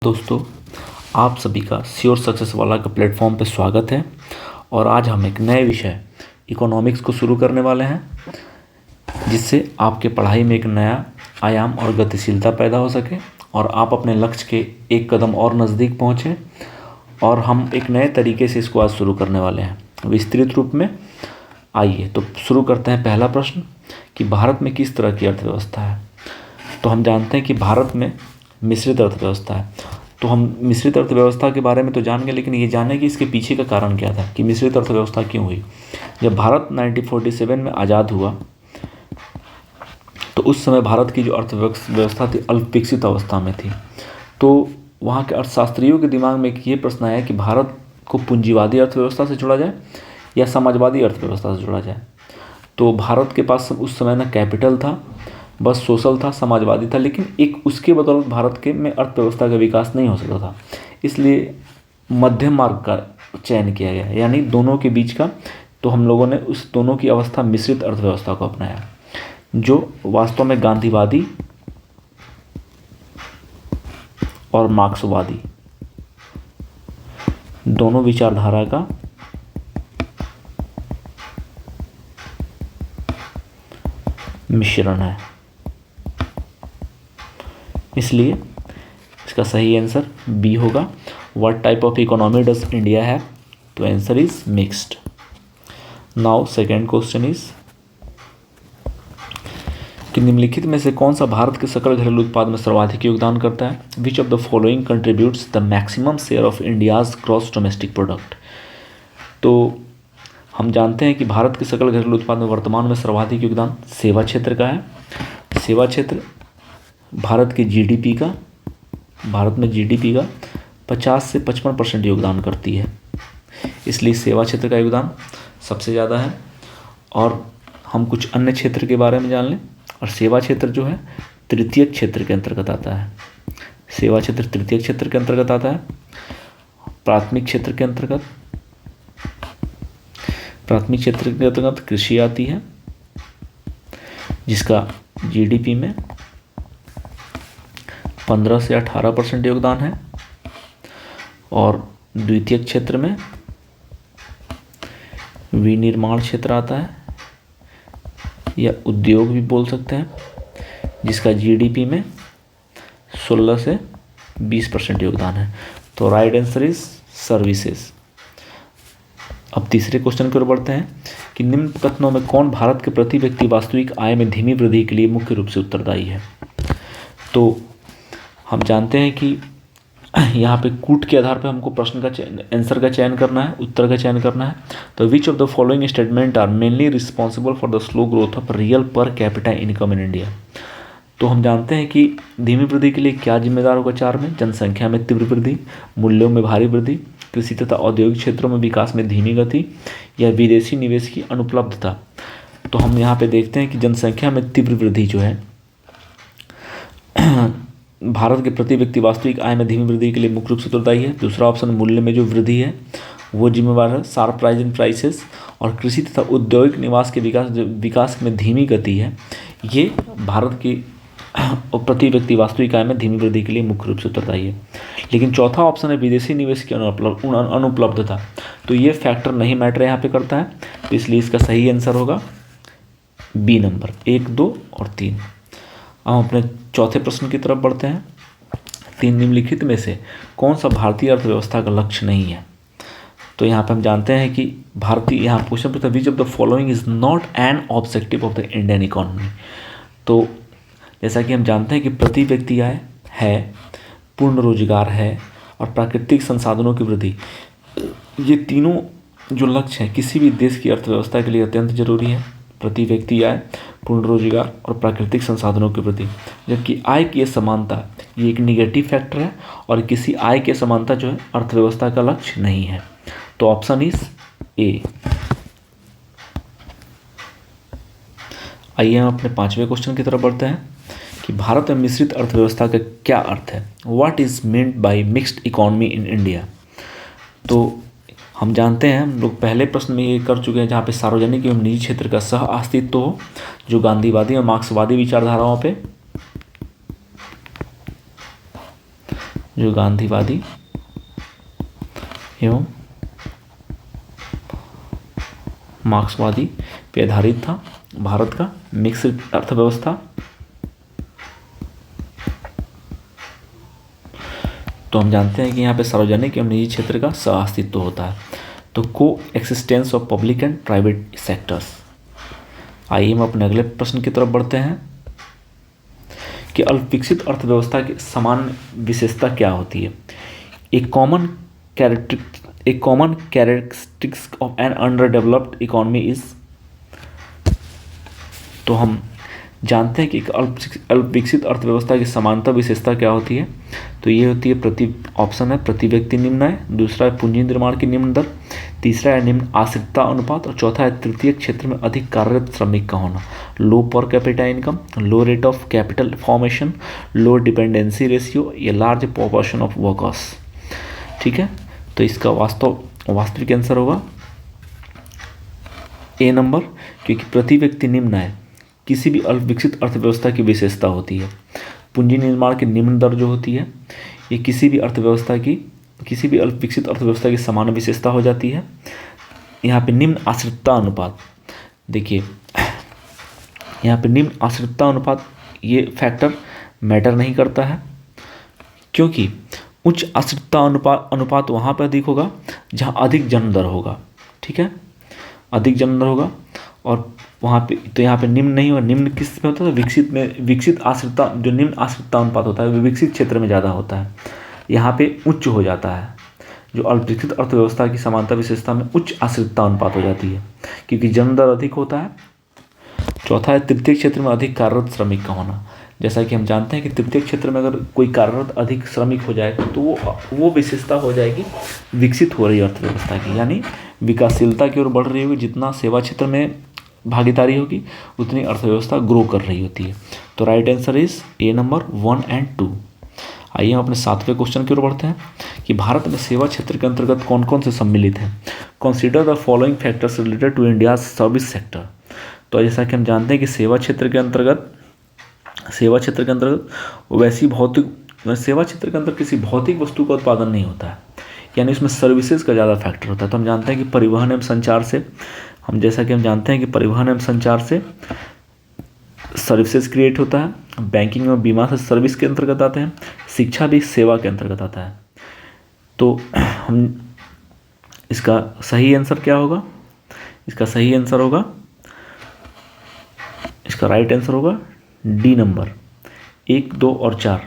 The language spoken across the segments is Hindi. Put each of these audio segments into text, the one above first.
दोस्तों, आप सभी का श्योर सक्सेस वाला का प्लेटफॉर्म पे स्वागत है। और आज हम एक नए विषय इकोनॉमिक्स को शुरू करने वाले हैं, जिससे आपके पढ़ाई में एक नया आयाम और गतिशीलता पैदा हो सके और आप अपने लक्ष्य के एक कदम और नज़दीक पहुँचें। और हम एक नए तरीके से इसको आज शुरू करने वाले हैं विस्तृत रूप में। आइए तो शुरू करते हैं। पहला प्रश्न कि भारत में किस तरह की अर्थव्यवस्था है। तो हम जानते हैं कि भारत में मिश्रित अर्थव्यवस्था है। तो हम मिश्रित अर्थव्यवस्था के बारे में तो जान गए, लेकिन ये जाने कि इसके पीछे का कारण क्या था कि मिश्रित अर्थव्यवस्था क्यों हुई। जब भारत 1947 में आज़ाद हुआ तो उस समय भारत की जो अर्थव्यवस्था थी अल्प विकसित अवस्था में थी। तो वहाँ के अर्थशास्त्रियों के दिमाग में एक ये प्रश्न आया कि भारत को पूंजीवादी अर्थव्यवस्था से जोड़ा जाए या समाजवादी अर्थव्यवस्था से जोड़ा जाए। तो भारत के पास उस समय ना कैपिटल था, बस सोशल था, समाजवादी था, लेकिन एक उसके बदौलत भारत के में अर्थव्यवस्था का विकास नहीं हो सकता था। इसलिए मध्यम मार्ग का चयन किया गया, यानी दोनों के बीच का। तो हम लोगों ने उस दोनों की अवस्था मिश्रित अर्थव्यवस्था को अपनाया, जो वास्तव में गांधीवादी और मार्क्सवादी दोनों विचारधारा का मिश्रण है। इसलिए इसका सही आंसर बी होगा। What type of economy does India है? तो answer is mixed. Now second question is कि निम्नलिखित में से कौन सा भारत के सकल घरेलू उत्पाद में सर्वाधिक योगदान करता है? Which of the following contributes the maximum share of India's gross domestic product. तो हम जानते हैं कि भारत के सकल घरेलू उत्पाद में वर्तमान में सर्वाधिक योगदान सेवा क्षेत्र का है। सेवा क्षेत्र भारत में जीडीपी का 50 से 55% योगदान करती है। इसलिए सेवा क्षेत्र का योगदान सबसे ज़्यादा है। और हम कुछ अन्य क्षेत्र के बारे में जान लें। और सेवा क्षेत्र जो है तृतीयक क्षेत्र के अंतर्गत आता है। सेवा क्षेत्र तृतीयक क्षेत्र के अंतर्गत आता है। प्राथमिक क्षेत्र के अंतर्गत कृषि आती है, जिसका जीडीपी में 15 से 18% योगदान है। और द्वितीयक क्षेत्र में विनिर्माण क्षेत्र आता है, या उद्योग भी बोल सकते हैं, जिसका जीडीपी में 16 से 20% योगदान है। तो राइट आंसर इज सर्विसेज। अब तीसरे क्वेश्चन की ओर बढ़ते हैं कि निम्न कथनों में कौन भारत के प्रति व्यक्ति वास्तविक आय में धीमी वृद्धि के लिए मुख्य रूप से उत्तरदायी है? तो हम जानते हैं कि यहाँ पे कूट के आधार पर हमको प्रश्न का आंसर का चयन करना है, उत्तर का चयन करना है। तो which of the following statement are mainly responsible for the slow growth of real per capita income in India. तो हम जानते हैं कि धीमी वृद्धि के लिए क्या जिम्मेदार होगा? 4 में जनसंख्या में तीव्र वृद्धि, मूल्यों में भारी वृद्धि, कृषि तथा औद्योगिक क्षेत्रों में विकास में धीमी गति, या विदेशी निवेश की अनुपलब्धता। तो हम यहाँ पे देखते हैं कि जनसंख्या में तीव्र वृद्धि जो है भारत के प्रति व्यक्ति वास्तविक आय में धीमी वृद्धि के लिए मुख्य रूप से उत्तरदायी है। दूसरा ऑप्शन मूल्य में जो वृद्धि है वो जिम्मेवार है। शार्प राइज इन प्राइसेस और कृषि तथा औद्योगिक निवास के विकास में धीमी गति है, ये भारत की प्रति व्यक्ति वास्तविक आय में धीमी वृद्धि के लिए मुख्य रूप से उत्तरदायी है। लेकिन चौथा ऑप्शन है विदेशी निवेश की अनुपलब्धता। तो ये फैक्टर नहीं मैटर यहाँ पे करता है, तो इसलिए इसका सही आंसर होगा बी नंबर 1, 2 और 3। अब हम अपने चौथे प्रश्न की तरफ बढ़ते हैं। 3 निम्नलिखित में से कौन सा भारतीय अर्थव्यवस्था का लक्ष्य नहीं है? तो यहाँ पे हम जानते हैं कि भारतीय, यहाँ क्वेश्चन पूछता है which of the following is not an objective of the Indian economy. तो जैसा कि हम जानते हैं कि प्रति व्यक्ति आय है, पूर्ण रोजगार है और प्राकृतिक संसाधनों की वृद्धि, ये तीनों जो लक्ष्य हैं किसी भी देश की अर्थव्यवस्था के लिए अत्यंत जरूरी है। प्रति व्यक्ति आय, पूर्ण रोजगार और प्राकृतिक संसाधनों की वृद्धि। जबकि आय की समानता ये एक निगेटिव फैक्टर है और किसी आय की समानता जो है अर्थव्यवस्था का लक्ष्य नहीं है। तो ऑप्शन इज ए। आइए हम अपने 5वें क्वेश्चन की तरफ बढ़ते हैं कि भारत में मिश्रित अर्थव्यवस्था का क्या अर्थ है? What is meant by mixed economy in India. तो हम जानते हैं, हम लोग पहले प्रश्न में ये कर चुके हैं, जहाँ पे सार्वजनिक एवं निजी क्षेत्र का सह अस्तित्व हो, जो गांधीवादी और मार्क्सवादी विचारधाराओं पे जो गांधीवादी एवं मार्क्सवादी पे आधारित था। भारत का मिक्स्ड अर्थव्यवस्था, तो हम जानते हैं कि यहाँ पे सार्वजनिक एवं निजी क्षेत्र का सह-अस्तित्व होता है। तो को existence of public and private sectors. आइए हम अपने अगले प्रश्न की तरफ बढ़ते हैं कि अल्पविकसित अर्थव्यवस्था की सामान्य विशेषता क्या होती है। एक common characteristics of an underdeveloped economy is. तो हम जानते हैं कि एक अल्पविकसित अर्थव्यवस्था की समानता विशेषता क्या होती है। तो ये होती है ऑप्शन है प्रति व्यक्ति निम्न आय, दूसरा है पूंजी निर्माण की निम्न दर, तीसरा है निम्न आश्रितता अनुपात और चौथा है तृतीय क्षेत्र में अधिक कार्यरत श्रमिक का होना। Low per capita income, low rate of capital formation, low dependency ratio, या लार्ज पॉपुलेशन ऑफ वर्कर्स। ठीक है, तो इसका वास्तविक आंसर होगा ए नंबर, क्योंकि प्रति व्यक्ति निम्न आय किसी भी अल्पविकसित अर्थव्यवस्था की विशेषता होती है। पूंजी निर्माण की निम्न दर जो होती है ये किसी भी अल्पविकसित अर्थव्यवस्था की समान विशेषता हो जाती है। यहाँ पे निम्न आश्रितता अनुपात, देखिए यहाँ पे निम्न आश्रितता अनुपात ये फैक्टर मैटर नहीं करता है, क्योंकि उच्च आश्रितता अनुपात वहाँ पर अधिक होगा जहाँ अधिक जन्म दर होगा। ठीक है, अधिक जन्म दर होगा, और वहाँ पे तो यहाँ पे निम्न नहीं होगा। निम्न किस में होता है? विकसित आश्रितता, जो निम्न आश्रितता अनुपात होता है वो विकसित क्षेत्र में ज़्यादा होता है, यहाँ पे उच्च हो जाता है। जो अल्पविकसित अर्थव्यवस्था की समानता विशेषता में उच्च आश्रितता अनुपात हो जाती है, क्योंकि जन्म दर अधिक होता है। चौथा है तृतीय क्षेत्र में अधिक कार्यरत श्रमिक का होना। जैसा कि हम जानते हैं कि तृतीय क्षेत्र में अगर कोई कार्यरत अधिक श्रमिक हो जाएगा तो वो विशेषता हो जाएगी विकसित हो रही अर्थव्यवस्था की, यानी विकासशीलता की ओर बढ़ रही होगी। जितना सेवा क्षेत्र में भागीदारी होगी उतनी अर्थव्यवस्था ग्रो कर रही होती है। तो right answer is a number 1 और 2। आइए हम अपने 7वें क्वेश्चन की ओर बढ़ते हैं कि भारत में सेवा क्षेत्र के अंतर्गत कौन कौन से सम्मिलित हैं। Consider the following factors related to India service sector. तो जैसा कि हम जानते हैं कि सेवा क्षेत्र के अंतर्गत वैसी सेवा क्षेत्र के अंदर किसी भौतिक वस्तु का उत्पादन नहीं होता है, यानी उसमें सर्विसेज का ज़्यादा फैक्टर होता है। तो हम जानते हैं कि परिवहन एवं संचार से सर्विसेज क्रिएट होता है। बैंकिंग और बीमा से सर्विस के अंतर्गत आते हैं। शिक्षा भी सेवा के अंतर्गत आता है। तो हम इसका सही आंसर क्या होगा? इसका राइट आंसर होगा डी नंबर 1, 2 और 4।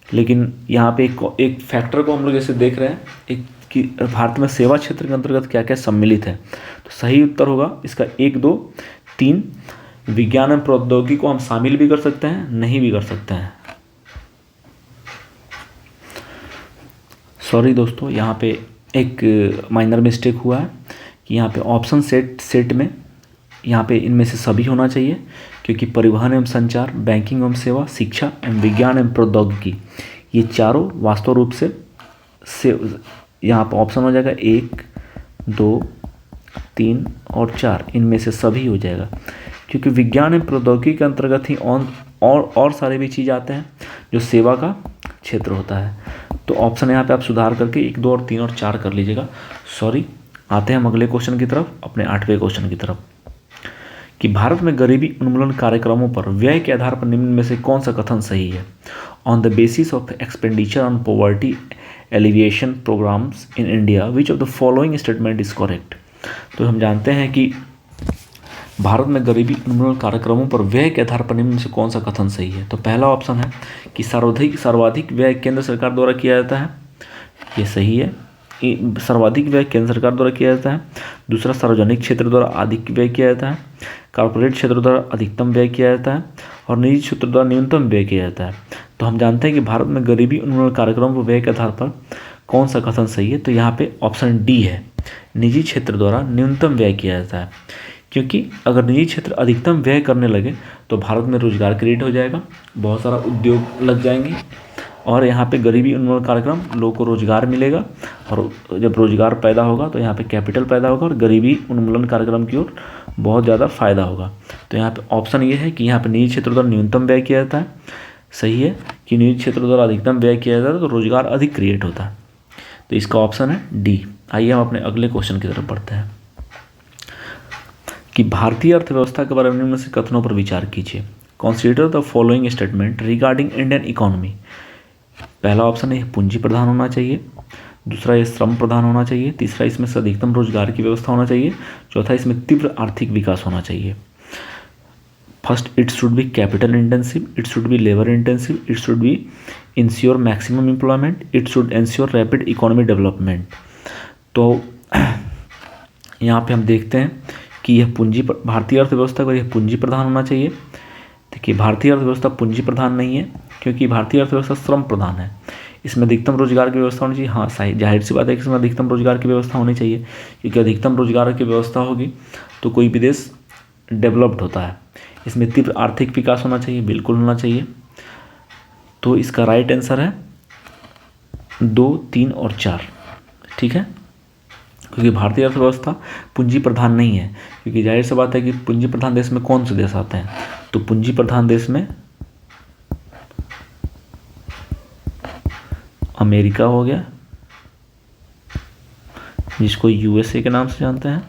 लेकिन यहाँ पे एक फैक्टर को हम लोग जैसे देख रहे हैं कि भारत में सेवा क्षेत्र के अंतर्गत क्या क्या सम्मिलित है। तो सही उत्तर होगा इसका 1, 2, 3। विज्ञान एवं प्रौद्योगिकी को हम शामिल भी कर सकते हैं, नहीं भी कर सकते हैं। सॉरी दोस्तों, यहाँ पे एक माइनर मिस्टेक हुआ है कि यहाँ पे ऑप्शन सेट में यहाँ पे इनमें से सभी होना चाहिए, क्योंकि परिवहन एवं संचार, बैंकिंग एवं सेवा, शिक्षा एवं विज्ञान एवं प्रौद्योगिकी, ये चारों वास्तव रूप से यहाँ पर ऑप्शन हो जाएगा 1, 2, 3 और 4। इनमें से सभी हो जाएगा, क्योंकि विज्ञान एवं प्रौद्योगिकी के अंतर्गत ही और सारे भी चीज़ आते हैं जो सेवा का क्षेत्र होता है। तो ऑप्शन यहाँ पे आप सुधार करके 1, 2 और 3 और 4 कर लीजिएगा। सॉरी, आते हैं हम अगले क्वेश्चन की तरफ, अपने 8वें क्वेश्चन की तरफ कि भारत में गरीबी उन्मूलन कार्यक्रमों पर व्यय के आधार पर निम्न में से कौन सा कथन सही है। On the basis of expenditure on poverty alleviation programmes in India which of the following statement is correct. तो हम जानते हैं कि भारत में गरीबी उन्मूलन कार्यक्रमों पर व्यय के आधार पर निम्न में से कौन सा कथन सही है। तो पहला ऑप्शन है कि सर्वाधिक व्यय केंद्र सरकार द्वारा किया जाता है, ये सही है। सर्वाधिक व्यय केंद्र सरकार द्वारा किया जाता है। दूसरा, सार्वजनिक क्षेत्र द्वारा अधिक व्यय किया जाता है, कॉर्पोरेट क्षेत्र द्वारा अधिकतम व्यय किया जाता है और निजी क्षेत्र द्वारा न्यूनतम व्यय किया जाता है। तो हम जानते हैं कि भारत में गरीबी उन्मूलन कार्यक्रम पर व्यय के आधार पर कौन सा कथन सही है। तो यहाँ पे ऑप्शन डी है, निजी क्षेत्र द्वारा न्यूनतम व्यय किया जाता है, क्योंकि अगर निजी क्षेत्र अधिकतम व्यय करने लगे तो भारत में रोजगार क्रिएट हो जाएगा, बहुत सारा उद्योग लग जाएंगे और यहाँ पे गरीबी उन्मूलन कार्यक्रम लोगों को रोजगार मिलेगा, और जब रोजगार पैदा होगा तो यहाँ पे कैपिटल पैदा होगा और गरीबी उन्मूलन कार्यक्रम की ओर बहुत ज़्यादा फायदा होगा। तो यहाँ पे ऑप्शन ये है कि यहाँ पे निजी क्षेत्र द्वारा न्यूनतम व्यय किया जाता है, सही है कि निजी क्षेत्र द्वारा अधिकतम व्यय किया जाता है तो रोजगार अधिक क्रिएट होता है। तो इसका ऑप्शन है डी। आइए हम अपने अगले क्वेश्चन की तरफ बढ़ते हैं कि भारतीय अर्थव्यवस्था के बारे में निम्न से कथनों पर विचार कीजिए। Consider the following statement regarding Indian economy. पहला ऑप्शन है पूंजी प्रधान होना चाहिए, दूसरा ये श्रम प्रधान होना चाहिए, तीसरा इसमें से अधिकतम रोजगार की व्यवस्था होना चाहिए, चौथा इसमें तीव्र आर्थिक विकास होना चाहिए। First, it should be capital intensive, it should be labour intensive, it should be ensure maximum employment, it should ensure rapid economic development. तो यहाँ पे हम देखते हैं कि यह भारतीय अर्थव्यवस्था को यह पूंजी प्रधान होना चाहिए। देखिए भारतीय अर्थव्यवस्था पूंजी प्रधान नहीं है क्योंकि भारतीय अर्थव्यवस्था श्रम प्रधान है। इसमें अधिकतम रोजगार की व्यवस्था होनी चाहिए। हाँ सही, जाहिर सी बात है कि इसमें अधिकतम रोजगार की व्यवस्था होनी चाहिए क्योंकि अधिकतम रोजगार की व्यवस्था होगी तो कोई भी देश डेवलप्ड होता है। इसमें तीव्र आर्थिक विकास होना चाहिए, बिल्कुल होना चाहिए। तो इसका राइट आंसर है 2, 3 और 4। ठीक है, क्योंकि भारतीय अर्थव्यवस्था पूंजी प्रधान नहीं है क्योंकि जाहिर सी बात है कि पूंजी प्रधान देश में कौन से देश आते हैं, तो पूंजी प्रधान देश में अमेरिका हो गया जिसको यूएसए के नाम से जानते हैं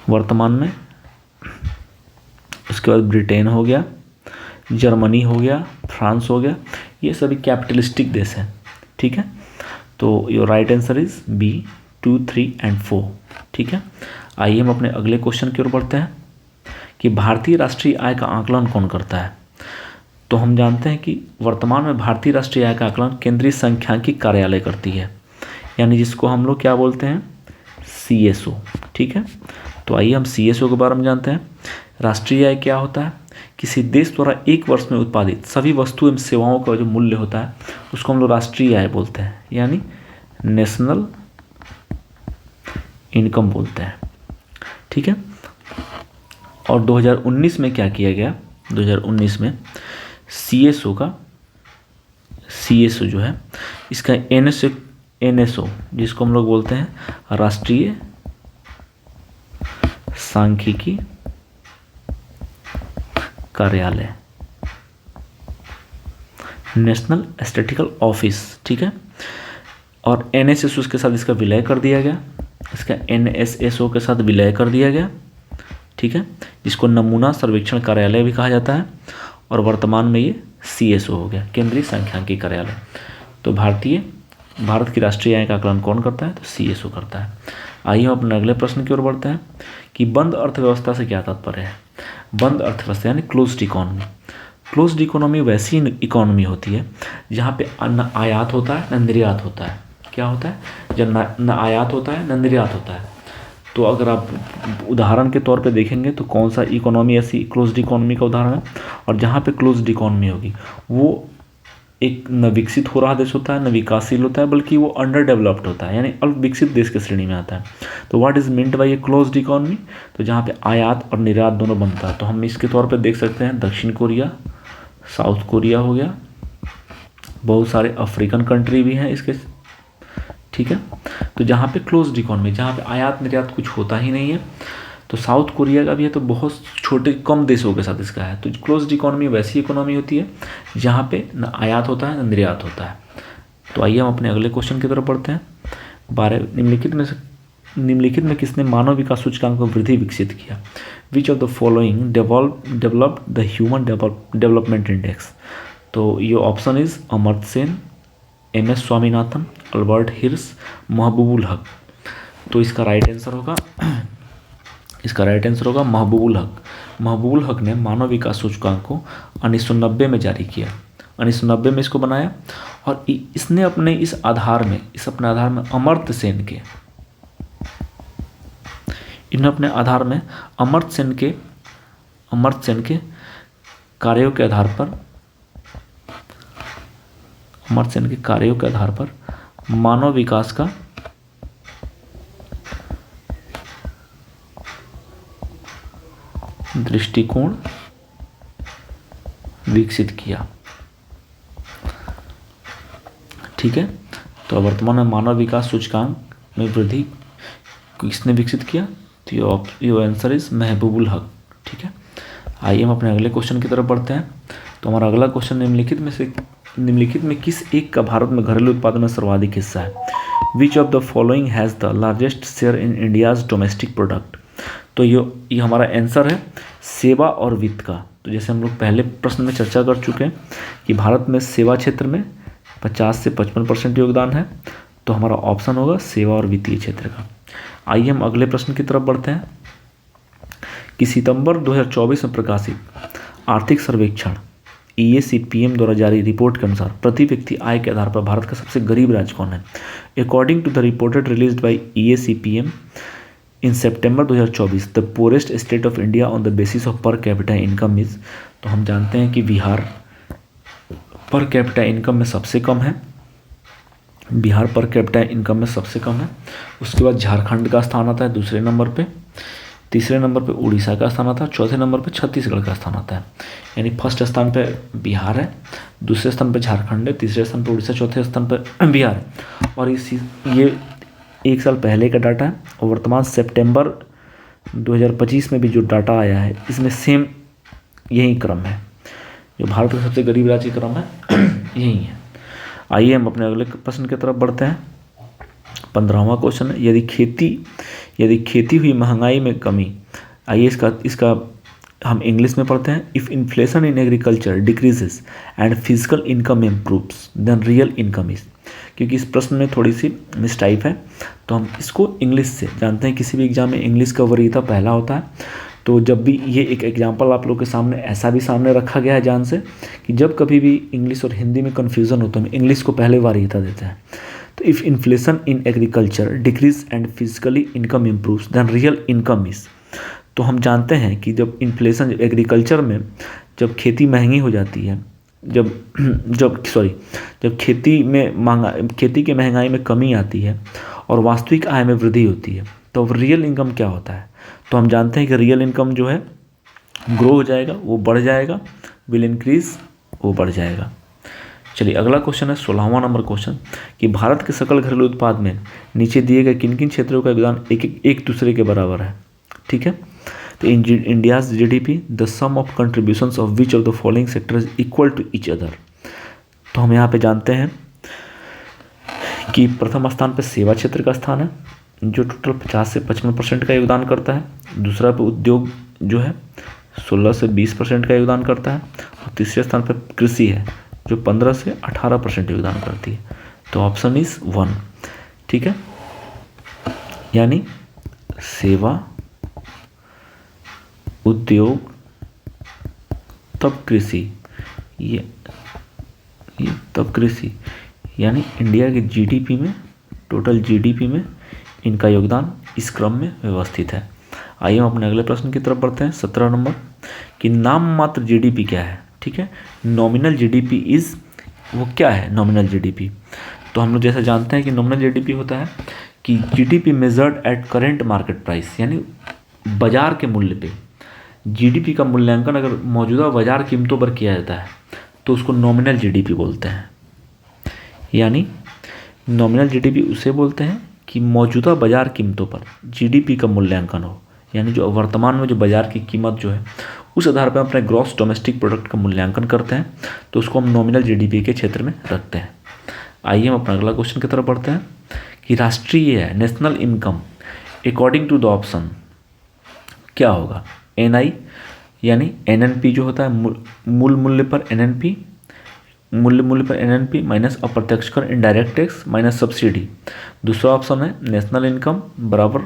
वर्तमान में, उसके बाद ब्रिटेन हो गया, जर्मनी हो गया, फ्रांस हो गया, ये सभी कैपिटलिस्टिक देश हैं। ठीक है, तो your right answer is B 2, 3 and 4। ठीक है, आइए हम अपने अगले क्वेश्चन की ओर बढ़ते हैं कि भारतीय राष्ट्रीय आय का आकलन कौन करता है। तो हम जानते हैं कि वर्तमान में भारतीय राष्ट्रीय आय का आकलन केंद्रीय सांख्यिकी कार्यालय करती है, यानी जिसको हम लोग क्या बोलते हैं, CSO। ठीक है, तो आइए हम CSO के बारे में जानते हैं। राष्ट्रीय आय क्या होता है, किसी देश द्वारा एक वर्ष में उत्पादित सभी वस्तु एवं सेवाओं का जो मूल्य होता है उसको हम लोग राष्ट्रीय आय बोलते हैं, यानी नेशनल इनकम बोलते हैं। ठीक है, और 2019 में क्या किया गया, 2019 में CSO जो है इसका NSO जिसको हम लोग बोलते हैं राष्ट्रीय सांख्यिकी कार्यालय, नेशनल स्टैटिस्टिकल ऑफिस। ठीक है, और NSSO के साथ इसका विलय कर दिया गया, इसका NSSO के साथ विलय कर दिया गया। ठीक है, जिसको नमूना सर्वेक्षण कार्यालय भी कहा जाता है, और वर्तमान में ये CSO हो गया, केंद्रीय सांख्यिकी कार्यालय। तो भारत की राष्ट्रीय आय का आकलन कौन करता है, तो CSO करता है। आइए हम अपने अगले प्रश्न की ओर बढ़ते हैं कि बंद अर्थव्यवस्था से क्या तात्पर्य है। बंद अर्थव्यवस्था यानी क्लोज्ड इकोनॉमी। क्लोज्ड इकोनॉमी वैसी इकोनॉमी होती है जहाँ पे न आयात होता है न निर्यात होता है। क्या होता है, जब न आयात होता है न निर्यात होता है। तो अगर आप उदाहरण के तौर पे देखेंगे तो कौन सा इकोनॉमी ऐसी क्लोज्ड इकोनॉमी का उदाहरण है, और जहाँ पे क्लोज्ड इकोनॉमी होगी वो एक न विकसित हो रहा देश होता है न विकासशील होता है, बल्कि वो अंडर डेवलप्ड होता है, यानी अल्प विकसित देश की श्रेणी में आता है। तो what is meant by a closed economy, तो जहाँ पे आयात और निर्यात दोनों बनता है। तो हम इसके तौर पे देख सकते हैं दक्षिण कोरिया, साउथ कोरिया हो गया, बहुत सारे अफ्रीकन कंट्री भी हैं इसके। ठीक है, तो जहाँ पे क्लोज्ड इकोनॉमी, जहाँ पे आयात निर्यात कुछ होता ही नहीं है, तो साउथ कोरिया का भी है, तो बहुत छोटे कम देशों के साथ इसका है। तो क्लोज्ड इकोनॉमी वैसी इकोनॉमी होती है जहाँ पे न आयात होता है न निर्यात होता है। तो आइए हम अपने अगले क्वेश्चन की तरफ बढ़ते हैं। निम्नलिखित में किसने मानव विकास सूचकांक में वृद्धि विकसित किया। विच of the following developed the human development index. तो ये option is Amartya Sen, MS Swaminathan, Albert हिर्श, Mahbubul हक। तो इसका राइट आंसर होगा महबूबुल हक। महबूबुल हक ने मानव विकास सूचकांक को 1990 में जारी किया, 1990 में इसको बनाया, और इसने अपने अपने आधार में अमर्त्य सेन के कार्यों के आधार पर मानव विकास का दृष्टिकोण विकसित किया। ठीक है, तो वर्तमान में मानव विकास सूचकांक में वृद्धि किसने विकसित किया, तो योर आंसर इज महबूबुल हक। ठीक है, आइए हम अपने अगले क्वेश्चन की तरफ बढ़ते हैं। तो तो हमारा अगला क्वेश्चन निम्नलिखित में किस एक का भारत में घरेलू उत्पादन में सर्वाधिक हिस्सा है? Which of the following has the largest share in India's domestic product? तो ये हमारा आंसर है सेवा और वित्त का। तो जैसे हम लोग पहले प्रश्न में चर्चा कर चुके हैं कि भारत में सेवा क्षेत्र में 50 से 55% योगदान है, तो हमारा ऑप्शन होगा सेवा और वित्तीय क्षेत्र का। आइए हम अगले प्रश्न की तरफ बढ़ते हैं कि सितंबर 2024 में प्रकाशित आर्थिक सर्वेक्षण EAC-PM द्वारा जारी रिपोर्ट के अनुसार प्रति व्यक्ति आय के आधार पर भारत का सबसे गरीब राज्य कौन है? According to the reported released by EAC-PM in September 2024 the poorest state of India on the basis of per capita income is. तो हम जानते हैं कि बिहार पर कैपिटा इनकम में सबसे कम है, बिहार पर कैपिटा इनकम में सबसे कम है। उसके बाद झारखंड का स्थान आता है दूसरे नंबर पे, तीसरे नंबर पे उड़ीसा का स्थान आता है, चौथे नंबर पे छत्तीसगढ़ का स्थान आता है। यानी फर्स्ट स्थान पे बिहार है, दूसरे स्थान पे झारखंड है, तीसरे स्थान पे उड़ीसा, चौथे स्थान पे बिहार है। और ये एक साल पहले का डाटा है और वर्तमान सितंबर 2025 में भी जो डाटा आया है इसमें सेम यही क्रम है, जो भारत का सबसे गरीब राज्य क्रम है यही है। आइए हम अपने अगले प्रश्न की तरफ बढ़ते हैं। 15वां क्वेश्चन है, यदि खेती हुई महंगाई में कमी। आइए इसका हम इंग्लिश में पढ़ते हैं। If inflation in agriculture decreases and physical income improves then real income is. क्योंकि इस प्रश्न में थोड़ी सी मिसटाइप है तो हम इसको इंग्लिश से जानते हैं। किसी भी एग्जाम में इंग्लिश का वरीयता पहला होता है, तो जब भी ये एक एग्जाम्पल आप लोग के सामने ऐसा भी सामने रखा गया है जान से कि जब कभी भी इंग्लिश और हिंदी में कन्फ्यूज़न होता है, हम इंग्लिश को पहले वरीयता देते हैं। तो if inflation in agriculture decrease and physically income improves then real income is. तो हम जानते हैं कि जब इन्फ्लेशन एग्रीकल्चर में जब खेती महंगी हो जाती है, जब खेती की महंगाई में कमी आती है और वास्तविक आय में वृद्धि होती है, तो रियल इनकम क्या होता है? तो हम जानते हैं कि रियल इनकम जो है ग्रो हो जाएगा, वो बढ़ जाएगा, विल इंक्रीज, वो बढ़ जाएगा। चलिए अगला क्वेश्चन है 16वां नंबर क्वेश्चन कि भारत के सकल घरेलू उत्पाद में नीचे दिए गए किन किन क्षेत्रों का योगदान एक दूसरे के बराबर है? ठीक है, तो in India's GDP the sum of contributions of which of the following sector is equal to each other. तो हम यहाँ पे जानते हैं कि प्रथम स्थान पे सेवा क्षेत्र का स्थान है जो टोटल 50 से 55% का योगदान करता है। दूसरा पे उद्योग जो है 16 से 20% का योगदान करता है और तीसरे स्थान पे कृषि है जो 15 से 18% योगदान करती है। तो ऑप्शन इज 1। ठीक है, यानी सेवा, उद्योग, तब कृषि, ये तब कृषि, यानी इंडिया के GDP में, टोटल GDP में इनका योगदान इस क्रम में व्यवस्थित है। आइए हम अपने अगले प्रश्न की तरफ बढ़ते हैं 17 नंबर कि नाम मात्र GDP क्या है? ठीक है, नॉमिनल GDP इज, वो क्या है नॉमिनल GDP? तो हम लोग जैसा जानते हैं कि नॉमिनल GDP होता है कि GDP measured eight current market price, यानी बाजार के मूल्य पे GDP का मूल्यांकन अगर मौजूदा बाजार कीमतों पर किया जाता है तो उसको नॉमिनल GDP बोलते हैं। यानी नॉमिनल GDP उसे बोलते हैं कि मौजूदा बाजार कीमतों पर GDP का मूल्यांकन हो, यानी जो वर्तमान में जो बाजार की कीमत जो है उस आधार पर अपने ग्रॉस डोमेस्टिक प्रोडक्ट का मूल्यांकन करते हैं, तो उसको हम नॉमिनल GDP के क्षेत्र में रखते हैं। आइए हम अपना अगला क्वेश्चन की तरफ बढ़ते हैं कि राष्ट्रीय national income according to the option क्या होगा? NI यानी NNP जो होता है मूल मूल्य पर NNP, मूल्य पर NNP माइनस अप्रत्यक्ष कर इनडायरेक्ट टैक्स माइनस सब्सिडी। दूसरा ऑप्शन है नेशनल इनकम बराबर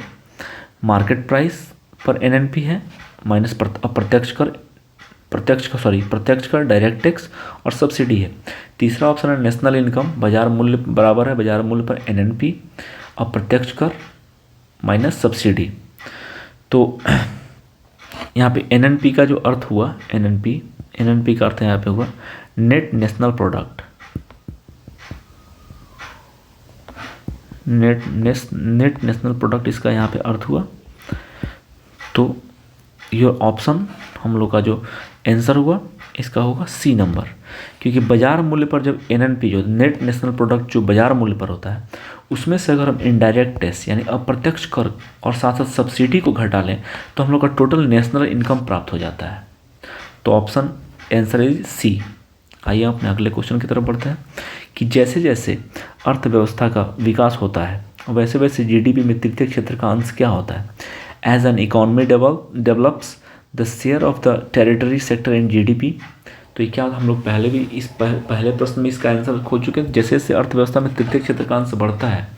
मार्केट प्राइस पर NNP है माइनस प्रत्यक्ष कर डायरेक्ट टैक्स और सब्सिडी है। तीसरा ऑप्शन है नेशनल इनकम बाजार मूल्य बराबर है बाजार मूल्य पर NNP अप्रत्यक्ष कर माइनस सब्सिडी। तो यहाँ पे NNP का जो अर्थ हुआ, NNP का अर्थ यहाँ पे हुआ net national product, net national product इसका यहाँ पे अर्थ हुआ। तो योर ऑप्शन हम लोग का जो आंसर हुआ इसका होगा C नंबर, क्योंकि बाजार मूल्य पर जब NNP जो नेट नेशनल प्रोडक्ट जो बाजार मूल्य पर होता है उसमें से अगर हम इनडायरेक्ट टैक्स यानी अप्रत्यक्ष कर और साथ साथ सब्सिडी को घटा लें तो हम लोग का टोटल नेशनल इनकम प्राप्त हो जाता है। तो ऑप्शन आंसर इज सी। आइए अपने अगले क्वेश्चन की तरफ बढ़ते हैं कि जैसे जैसे अर्थव्यवस्था का विकास होता है वैसे वैसे जीडीपी में तृतीय क्षेत्र का अंश क्या होता है। As an economy develops the share of the territory sector in GDP. तो ये क्या हम लोग पहले भी इस पहले प्रश्न में इसका आंसर खोज चुके हैं। जैसे जैसे अर्थव्यवस्था में तृतीय क्षेत्र का अंश बढ़ता है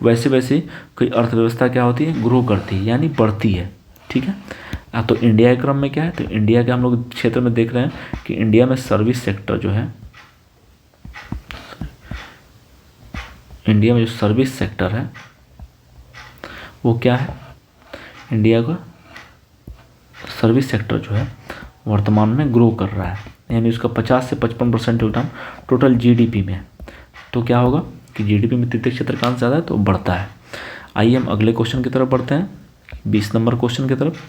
वैसे वैसे कोई अर्थव्यवस्था क्या होती है, ग्रो करती है यानी बढ़ती है। ठीक है। तो इंडिया के क्रम में क्या है, तो इंडिया के हम लोग क्षेत्र में देख रहे हैं कि इंडिया में सर्विस सेक्टर जो है, इंडिया में जो सर्विस सेक्टर है वो क्या है, इंडिया का सर्विस सेक्टर जो है वर्तमान में ग्रो कर रहा है, यानी उसका 50 से 55% योगदान टोटल जीडीपी में। तो क्या होगा कि जीडीपी में तृतीय क्षेत्र का अंश ज़्यादा है तो बढ़ता है। आइए हम अगले क्वेश्चन की तरफ बढ़ते हैं, 20 नंबर क्वेश्चन की तरफ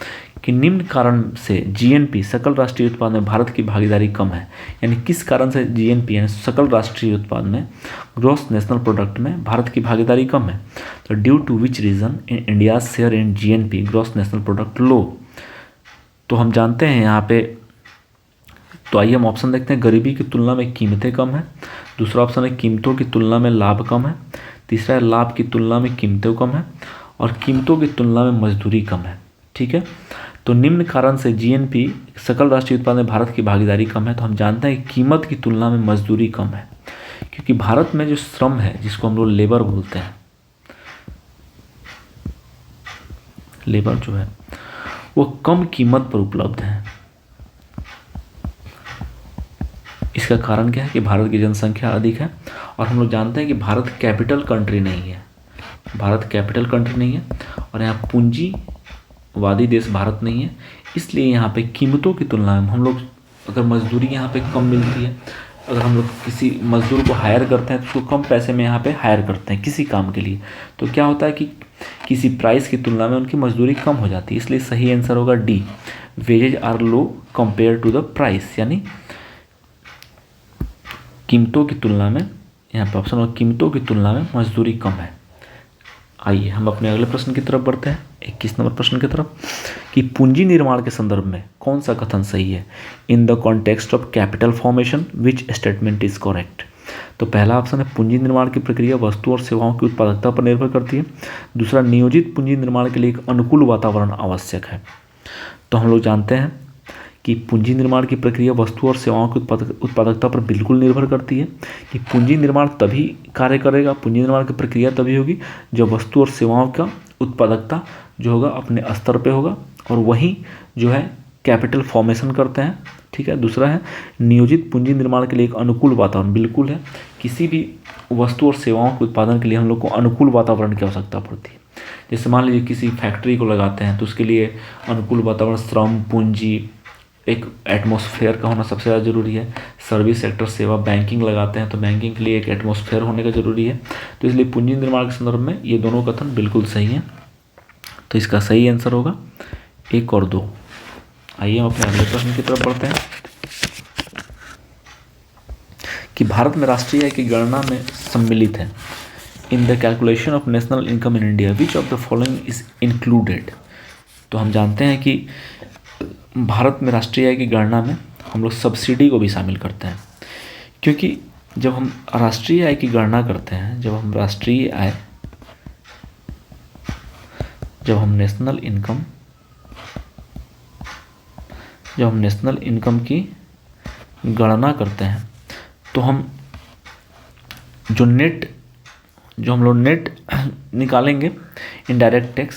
कि निम्न कारण से जीएनपी सकल राष्ट्रीय उत्पाद में भारत की भागीदारी कम है। यानी किस कारण से जीएनपी यानी सकल राष्ट्रीय उत्पाद में, ग्रॉस नेशनल प्रोडक्ट में भारत की भागीदारी कम है। तो due to which reason in India share in GNP gross national product low. तो हम जानते हैं यहाँ पे, तो आइए हम ऑप्शन देखते हैं। गरीबी की तुलना में कीमतें कम है, दूसरा ऑप्शन है कीमतों की तुलना में लाभ कम है, तीसरा है लाभ की तुलना में कीमतें कम है, और कीमतों की तुलना में मजदूरी कम है। ठीक है। तो निम्न कारण से जीएनपी सकल राष्ट्रीय उत्पाद में भारत की भागीदारी कम है। तो हम जानते हैं कि कीमत की तुलना में मजदूरी कम है, क्योंकि भारत में जो श्रम है जिसको हम लोग लेबर बोलते हैं, लेबर जो है वो कम कीमत पर उपलब्ध है। इसका कारण क्या है कि भारत की जनसंख्या अधिक है, और हम लोग जानते हैं कि भारत कैपिटल कंट्री नहीं है, भारत कैपिटल कंट्री नहीं है, और यहाँ पूंजीवादी देश भारत नहीं है। इसलिए यहाँ पे कीमतों की तुलना में हम लोग, अगर मजदूरी यहाँ पे कम मिलती है, अगर हम लोग किसी मजदूर को हायर करते हैं तो उसको कम पैसे में यहाँ पे हायर करते हैं किसी काम के लिए, तो क्या होता है कि किसी प्राइस की तुलना में उनकी मजदूरी कम हो जाती है। इसलिए सही आंसर होगा D, wages are low compare to the price, यानी कीमतों की तुलना में, यहाँ पर ऑप्शन होगा कीमतों की तुलना में मजदूरी कम है। आइए हम अपने अगले प्रश्न की तरफ बढ़ते हैं, 21 नंबर प्रश्न की तरफ कि पूंजी निर्माण के संदर्भ में कौन सा कथन सही है। In the context of capital formation which statement is correct. तो पहला ऑप्शन है पूंजी निर्माण की प्रक्रिया वस्तु और सेवाओं की उत्पादकता पर निर्भर करती है। दूसरा, नियोजित पूंजी निर्माण के लिए एक अनुकूल वातावरण आवश्यक है। तो हम लोग जानते हैं कि पूंजी निर्माण की प्रक्रिया वस्तु और सेवाओं की उत्पादकता पर बिल्कुल निर्भर करती है, कि पूंजी निर्माण तभी कार्य करेगा, पूंजी निर्माण की प्रक्रिया तभी होगी जब वस्तु और सेवाओं का उत्पादकता जो होगा अपने स्तर पे होगा, और वही जो है कैपिटल फॉर्मेशन करते हैं। ठीक है। दूसरा है नियोजित पूंजी निर्माण के लिए एक अनुकूल वातावरण, बिल्कुल है, किसी भी वस्तु और सेवाओं के उत्पादन के लिए हम लोग को अनुकूल वातावरण की आवश्यकता पड़ती है। जैसे मान लीजिए किसी फैक्ट्री को लगाते हैं तो उसके लिए अनुकूल वातावरण, श्रम, पूंजी, एक एटमॉस्फेयर का होना सबसे ज़्यादा ज़रूरी है। सर्विस सेक्टर, सेवा, बैंकिंग लगाते हैं तो बैंकिंग के लिए एक एटमॉस्फेयर होने का ज़रूरी है। तो इसलिए पूंजी निर्माण के संदर्भ में ये दोनों कथन बिल्कुल सही हैं। तो इसका सही आंसर होगा 1 और 2। आइए हम अपने अगले प्रश्न की तरफ बढ़ते हैं कि भारत में राष्ट्रीय आय की गणना में सम्मिलित है। In the calculation of national income in India which of the following is included. तो हम जानते हैं कि भारत में राष्ट्रीय आय की गणना में हम लोग सब्सिडी को भी शामिल करते हैं, क्योंकि जब हम राष्ट्रीय आय की गणना करते हैं, जब हम राष्ट्रीय आय, जब हम नेशनल इनकम की गणना करते हैं तो हम जो हम लोग नेट निकालेंगे इनडायरेक्ट टैक्स।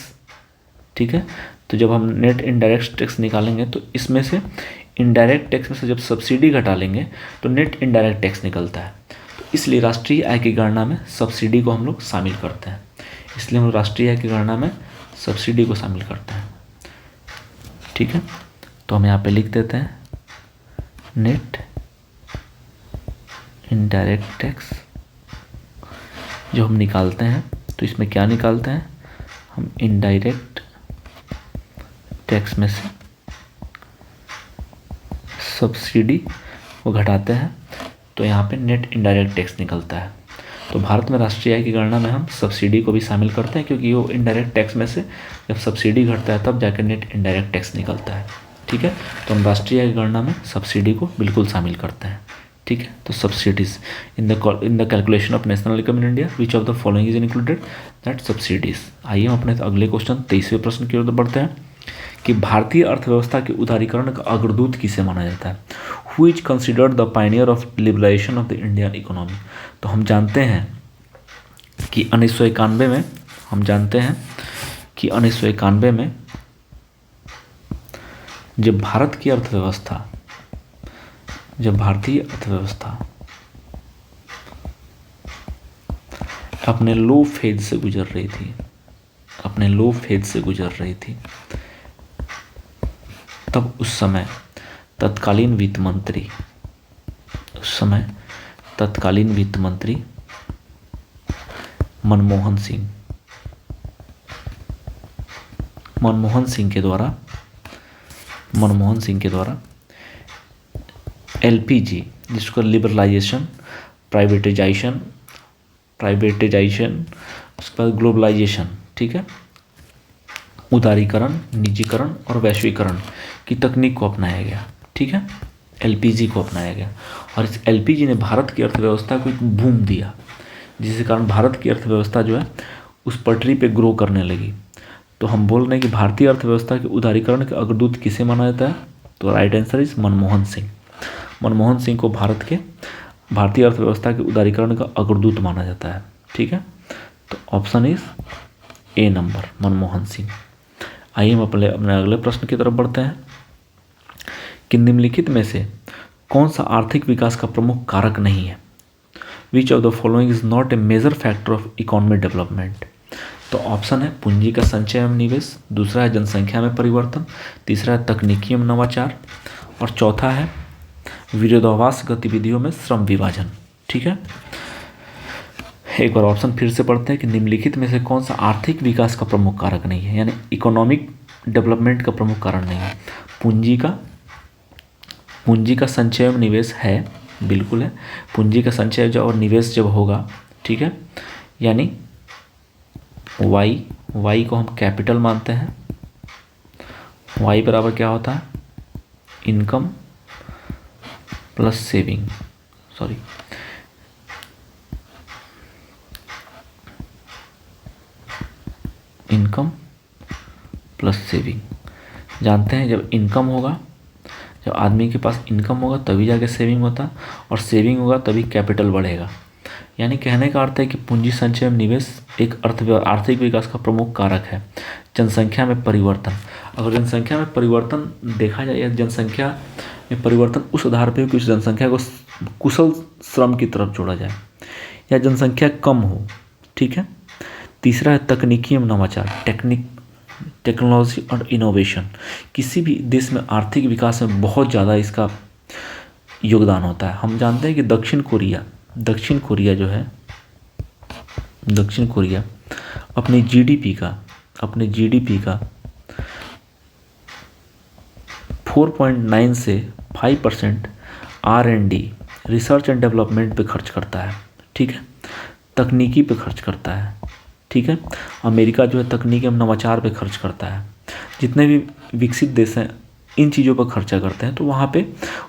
ठीक है। तो जब हम नेट इनडायरेक्ट टैक्स निकालेंगे तो इसमें से इनडायरेक्ट टैक्स में से जब सब्सिडी घटा लेंगे तो नेट इनडायरेक्ट टैक्स निकलता है। तो इसलिए राष्ट्रीय आय की गणना में सब्सिडी को हम लोग शामिल करते हैं, इसलिए हम लोग राष्ट्रीय आय की गणना में सब्सिडी को शामिल करते हैं। ठीक है। तो हम यहाँ पे लिख देते हैं नेट इनडायरेक्ट टैक्स जो हम निकालते हैं, तो इसमें क्या निकालते हैं हम, इनडायरेक्ट टैक्स में से सब्सिडी को घटाते हैं तो यहाँ पे नेट इनडायरेक्ट टैक्स निकलता है। तो भारत में राष्ट्रीय आय की गणना में हम सब्सिडी को भी शामिल करते हैं, क्योंकि वो इनडायरेक्ट टैक्स में से जब सब्सिडी घटता है तब जाकर नेट इनडायरेक्ट टैक्स निकलता है। ठीक है। तो हम राष्ट्रीय आय की गणना में सब्सिडी को बिल्कुल शामिल करते हैं, ठीक है। तो subsidies in the calculation of national income in India which of the following is included, that subsidies. आइए हम अपने अगले क्वेश्चन 23वें प्रश्न की ओर बढ़ते हैं कि भारतीय अर्थव्यवस्था के उदारीकरण का अग्रदूत किसे माना जाता है। Who is considered the pioneer of liberalisation of the Indian economy. तो हम जानते हैं कि 1991 में जब भारतीय अर्थव्यवस्था अपने लो फेज से गुजर रही थी, तब उस समय तत्कालीन वित्त मंत्री मनमोहन सिंह के द्वारा एलपीजी, जिसको लिबरलाइजेशन, प्राइवेटाइजेशन, उसके बाद ग्लोबलाइजेशन, ठीक है, उदारीकरण, निजीकरण और वैश्वीकरण की तकनीक को अपनाया गया, ठीक है। एलपीजी को अपनाया गया और इस एलपीजी ने भारत की अर्थव्यवस्था को एक बूम दिया, जिसके कारण भारत की अर्थव्यवस्था जो है उस पटरी पे ग्रो करने लगी। तो हम बोल रहे हैं कि भारतीय अर्थव्यवस्था के उदारीकरण के अग्रदूत किसे माना जाता है। तो right answer is Manmohan Singh को भारतीय अर्थव्यवस्था के उदारीकरण का अग्रदूत माना जाता है, ठीक है। तो option is a number, Manmohan Singh. आइए हम अपने अगले प्रश्न की तरफ बढ़ते हैं कि निम्नलिखित में से कौन सा आर्थिक विकास का प्रमुख कारक नहीं है। Which of the following is not a major factor of economic development. तो ऑप्शन है पूंजी का संचय एवं निवेश, दूसरा है जनसंख्या में परिवर्तन, तीसरा है तकनीकी एवं नवाचार और चौथा है विरोधाभास गतिविधियों में श्रम विभाजन, ठीक है। एक बार ऑप्शन फिर से पढ़ते हैं कि निम्नलिखित में से कौन सा आर्थिक विकास का प्रमुख कारक नहीं है, यानी इकोनॉमिक डेवलपमेंट का प्रमुख कारण नहीं है। पूंजी का संचय एवं निवेश है, बिल्कुल है। पूंजी का संचय और निवेश जब होगा, ठीक है, यानी वाई को हम कैपिटल मानते हैं। वाई बराबर क्या होता है, income plus saving, income plus saving. जानते हैं जब इनकम होगा, जब आदमी के पास इनकम होगा तभी जाके सेविंग होता, और सेविंग होगा तभी कैपिटल बढ़ेगा। यानी कहने का अर्थ है कि पूंजी संचय एवं निवेश एक आर्थिक विकास का प्रमुख कारक है। जनसंख्या में परिवर्तन, अगर जनसंख्या में परिवर्तन देखा जाए या जनसंख्या में परिवर्तन उस आधार पर कि उस जनसंख्या को कुशल श्रम की तरफ जोड़ा जाए या जनसंख्या कम हो, ठीक है। तीसरा है तकनीकी एवं नवाचार, टेक्नोलॉजी और इनोवेशन। किसी भी देश में आर्थिक विकास में बहुत ज़्यादा इसका योगदान होता है। हम जानते हैं कि दक्षिण कोरिया अपने जीडीपी का 4.9 से 5% R&D, रिसर्च एंड डेवलपमेंट पे खर्च करता है, ठीक है, तकनीकी पे खर्च करता है, ठीक है। अमेरिका जो है तकनीक एवं नवाचार पे खर्च करता है। जितने भी विकसित देश हैं इन चीज़ों पर खर्चा करते हैं, तो वहाँ पे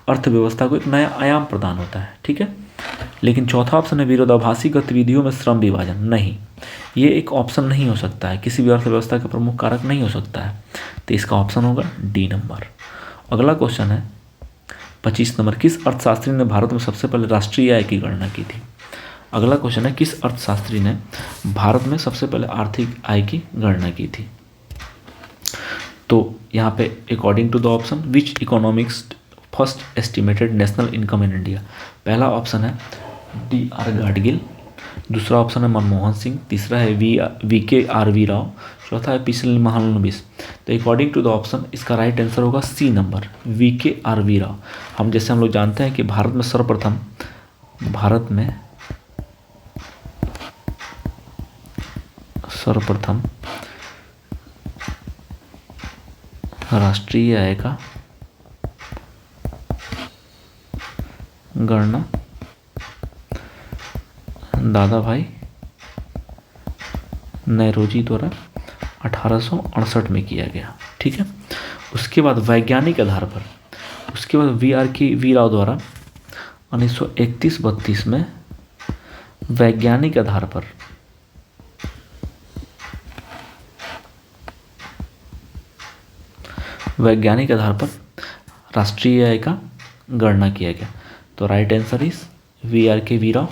अर्थव्यवस्था को एक नया आयाम प्रदान होता है, ठीक है। लेकिन चौथा ऑप्शन है विरोधाभासी गतिविधियों में श्रम विभाजन। नहीं, ये एक ऑप्शन नहीं हो सकता है, किसी भी अर्थव्यवस्था का प्रमुख कारक नहीं हो सकता है। तो इसका ऑप्शन होगा डी नंबर। अगला क्वेश्चन है 25 नंबर, किस अर्थशास्त्री ने भारत में सबसे पहले राष्ट्रीय आय की गणना की थी। अगला क्वेश्चन है किस अर्थशास्त्री ने भारत में सबसे पहले आर्थिक आय की गणना की थी। तो यहाँ पे according to the option which economics first estimated national income in India. पहला ऑप्शन है D.R. गाडगिल, दूसरा ऑप्शन है मनमोहन सिंह, तीसरा है V.K.R.V. राव, चौथा है पिछले महालनोबिस। तो अकॉर्डिंग टू द ऑप्शन इसका राइट आंसर होगा सी नंबर, V.K.R.V. राव। हम लोग जानते हैं कि भारत में सर्वप्रथम राष्ट्रीय आय का गणना दादा भाई नौरोजी द्वारा 1868 में किया गया, ठीक है। उसके बाद वैज्ञानिक आधार पर, उसके बाद वी राव द्वारा 1931-32 में वैज्ञानिक आधार पर राष्ट्रीय आय का गणना किया गया। तो right answer is V Rao.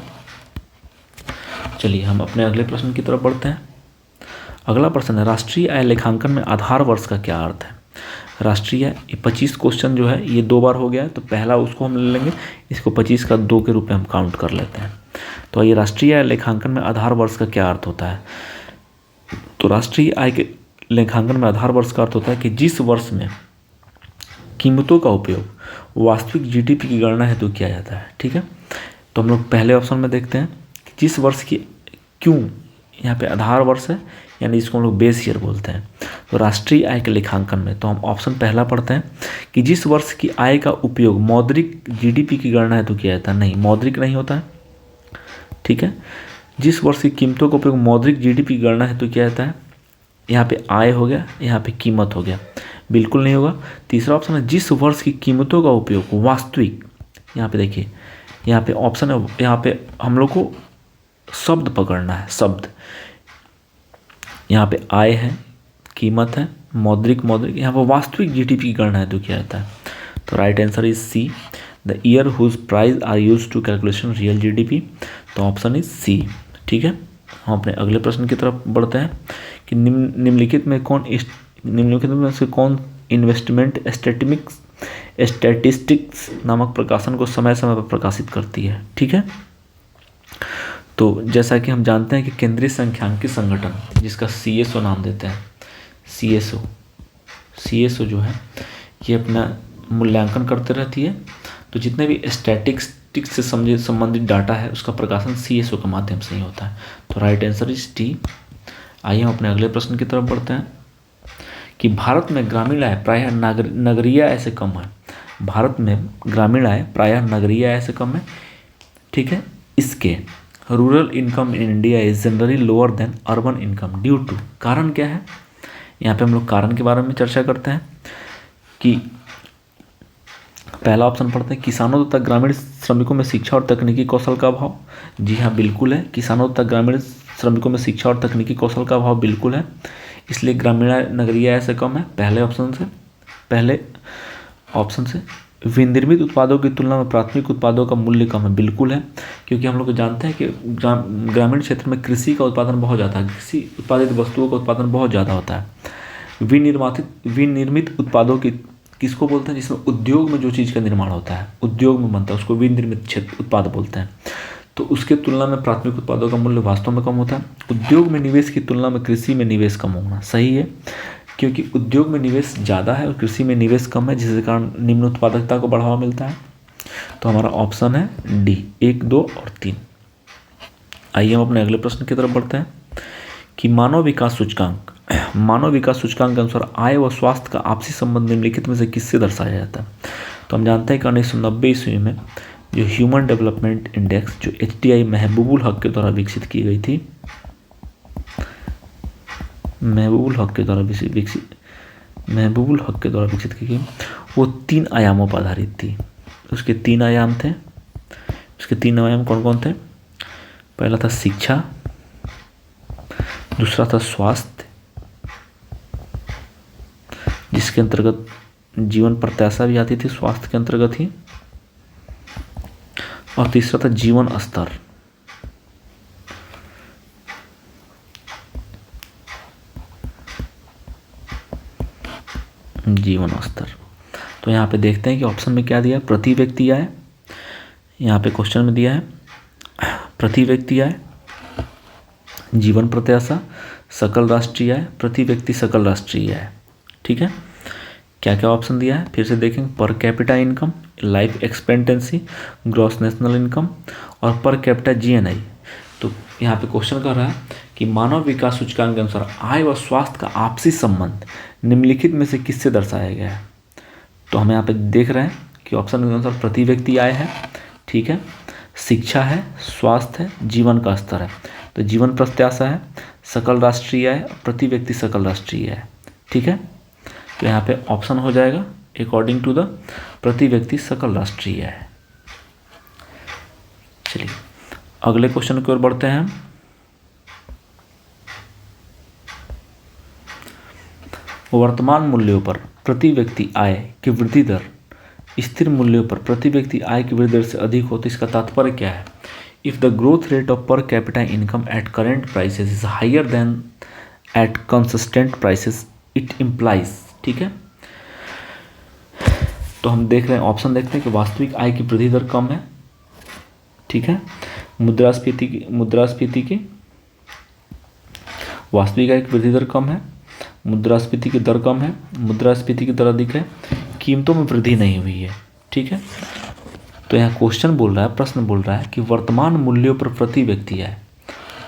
चलिए हम अपने अगले प्रश्न की तरफ बढ़ते हैं। अगला प्रश्न है, राष्ट्रीय आय लेखांकन में आधार वर्ष का क्या अर्थ है? राष्ट्रीय आय, ये 25 क्वेश्चन जो है ये 2 बार हो गया है, तो पहला उसको हम ले लेंगे, इसको 25 का 2 के रूप में हम काउंट कर लेते हैं। तो ये राष्ट्रीय आय लेखांकन में आधार वर्ष का क्या अर्थ होता है? तो राष्ट्रीय आय के लेखांकन में आधार वर्ष का अर्थ होता है कि जिस वर्ष में कीमतों का उपयोग वास्तविक जीडीपी की गणना हेतु किया जाता है। ठीक है, तो हम लोग पहले ऑप्शन में देखते हैं कि जिस वर्ष की, क्यों यहाँ पे आधार वर्ष है, यानी इसको हम लोग बेस ईयर बोलते हैं। तो राष्ट्रीय आय के लेखांकन में तो हम ऑप्शन पहला पढ़ते हैं कि जिस वर्ष की आय का उपयोग मौद्रिक जीडीपी की गणना हेतु किया जाता है। नहीं, मौद्रिक नहीं होता है। ठीक है, जिस वर्ष की कीमतों का उपयोग मौद्रिक जीडीपी की गणना हेतु किया जाता है, यहाँ पे आय हो गया, यहाँ पे कीमत हो गया, बिल्कुल नहीं होगा। तीसरा ऑप्शन है जिस वर्ष की कीमतों का उपयोग वास्तविक, यहाँ पे देखिए, यहाँ पे ऑप्शन है, यहाँ पे हम लोग को शब्द पकड़ना है, शब्द। यहाँ पे आय है, कीमत है, मौद्रिक, यहाँ पर वास्तविक जीडीपी की गणना हेतु किया जाता है। तो right answer is C, the year whose prices are use to calculation real GDP. तो ऑप्शन इज सी। ठीक है, हम अपने अगले प्रश्न की तरफ बढ़ते हैं कि निम्नलिखित में से कौन इन्वेस्टमेंट स्टैटिस्टिक्स नामक प्रकाशन को समय समय पर प्रकाशित करती है। ठीक है, तो जैसा कि हम जानते हैं कि केंद्रीय सांख्यिकी संगठन, जिसका CSO नाम देते हैं, CSO जो है ये अपना मूल्यांकन करते रहती है। तो जितने भी स्टैटिस्टिक्स से संबंधित डाटा है उसका प्रकाशन CSO के माध्यम से ही होता है। तो राइट आंसर इज टी। आइए हम अपने अगले प्रश्न की तरफ बढ़ते हैं कि भारत में ग्रामीण आय प्रायः नगरीय आय से कम है। भारत में ग्रामीण आय प्रायः नगरीय आय से कम है। ठीक है, इसके rural income in India is generally lower than urban income due to, कारण क्या है? यहाँ पे हम लोग कारण के बारे में चर्चा करते हैं कि पहला ऑप्शन पढ़ते हैं, किसानों तथा ग्रामीण श्रमिकों में शिक्षा और तकनीकी कौशल का अभाव। जी हाँ, बिल्कुल है, किसानों तथा ग्रामीण श्रमिकों में शिक्षा और तकनीकी कौशल का अभाव बिल्कुल है, इसलिए ग्रामीण आय नगरीय आय से कम है। पहले ऑप्शन से विनिर्मित उत्पादों की तुलना में प्राथमिक उत्पादों का मूल्य कम है, बिल्कुल है, क्योंकि हम लोग जानते हैं कि ग्रामीण क्षेत्र में कृषि का उत्पादन बहुत ज़्यादा है, कृषि उत्पादित वस्तुओं का उत्पादन बहुत ज़्यादा होता है। विनिर्मित उत्पादों की किसको बोलते हैं? जिसमें उद्योग में जो चीज़ का निर्माण होता है, उद्योग में बनता है, उसको विनिर्मित क्षेत्र उत्पाद बोलते हैं। तो उसके तुलना में प्राथमिक उत्पादों का मूल्य वास्तव में कम होता है। उद्योग में निवेश की तुलना में कृषि में निवेश कम होना सही है, क्योंकि उद्योग में निवेश ज़्यादा है और कृषि में निवेश कम है, जिसके कारण निम्न उत्पादकता को बढ़ावा मिलता है। तो हमारा ऑप्शन है डी, 1, 2 और 3। आइए हम अपने अगले प्रश्न की तरफ बढ़ते हैं कि मानव विकास सूचकांक के अनुसार आय व स्वास्थ्य का आपसी संबंध निम्नलिखित में से किससे दर्शाया जाता है? तो हम जानते हैं कि 1990 ईस्वी में जो ह्यूमन डेवलपमेंट इंडेक्स, जो HDI महबूबुल हक के द्वारा विकसित की गई थी, महबूबुल हक के द्वारा विकसित की गई, वो 3 आयामों पर आधारित थी। उसके 3 आयाम थे। उसके 3 आयाम कौन कौन थे? पहला था शिक्षा, दूसरा था स्वास्थ्य, जिसके अंतर्गत जीवन प्रत्याशा भी आती थी, स्वास्थ्य के अंतर्गत ही, और तीसरा था जीवन स्तर। तो यहाँ पे देखते हैं कि ऑप्शन में क्या दिया है, प्रति व्यक्ति आय। यहाँ पे क्वेश्चन में दिया है प्रति व्यक्ति आय, जीवन प्रत्याशा, सकल राष्ट्रीय आय, प्रति व्यक्ति सकल राष्ट्रीय आय। ठीक है, क्या क्या ऑप्शन दिया है फिर से देखेंगे, पर capita income, life expectancy, gross national income और पर कैपिटा GNI। तो यहाँ पे क्वेश्चन कर रहा है कि मानव विकास सूचकांक के अनुसार आय व स्वास्थ्य का आपसी संबंध निम्नलिखित में से किससे दर्शाया गया है? तो हम यहाँ पे देख रहे हैं कि ऑप्शन के अनुसार प्रति व्यक्ति आय है, ठीक है, शिक्षा है, स्वास्थ्य है, जीवन का स्तर है। तो जीवन प्रत्याशा है, सकल राष्ट्रीय आय, प्रति व्यक्ति सकल राष्ट्रीय आय। ठीक है, तो यहाँ पे ऑप्शन हो जाएगा अकॉर्डिंग टू द प्रति व्यक्ति सकल राष्ट्रीय आय। चलिए अगले क्वेश्चन की ओर बढ़ते हैं हम। वर्तमान मूल्यों पर प्रति व्यक्ति आय की वृद्धि दर स्थिर मूल्यों पर प्रति व्यक्ति आय की वृद्धि दर से अधिक हो तो इसका तात्पर्य क्या है? If the growth rate of per capita income at current prices is higher than at consistent prices it implies. ठीक है, तो हम देख रहे हैं, ऑप्शन देखते हैं कि वास्तविक आय की वृद्धि दर कम है। ठीक है, मुद्रास्फीति की वास्तविक आय की वृद्धि दर कम है, मुद्रास्फीति की दर कम है, मुद्रास्फीति की दर अधिक है, कीमतों में वृद्धि नहीं हुई है। ठीक है, तो यहाँ क्वेश्चन बोल रहा है, प्रश्न बोल रहा है कि वर्तमान मूल्यों पर प्रति व्यक्ति आय,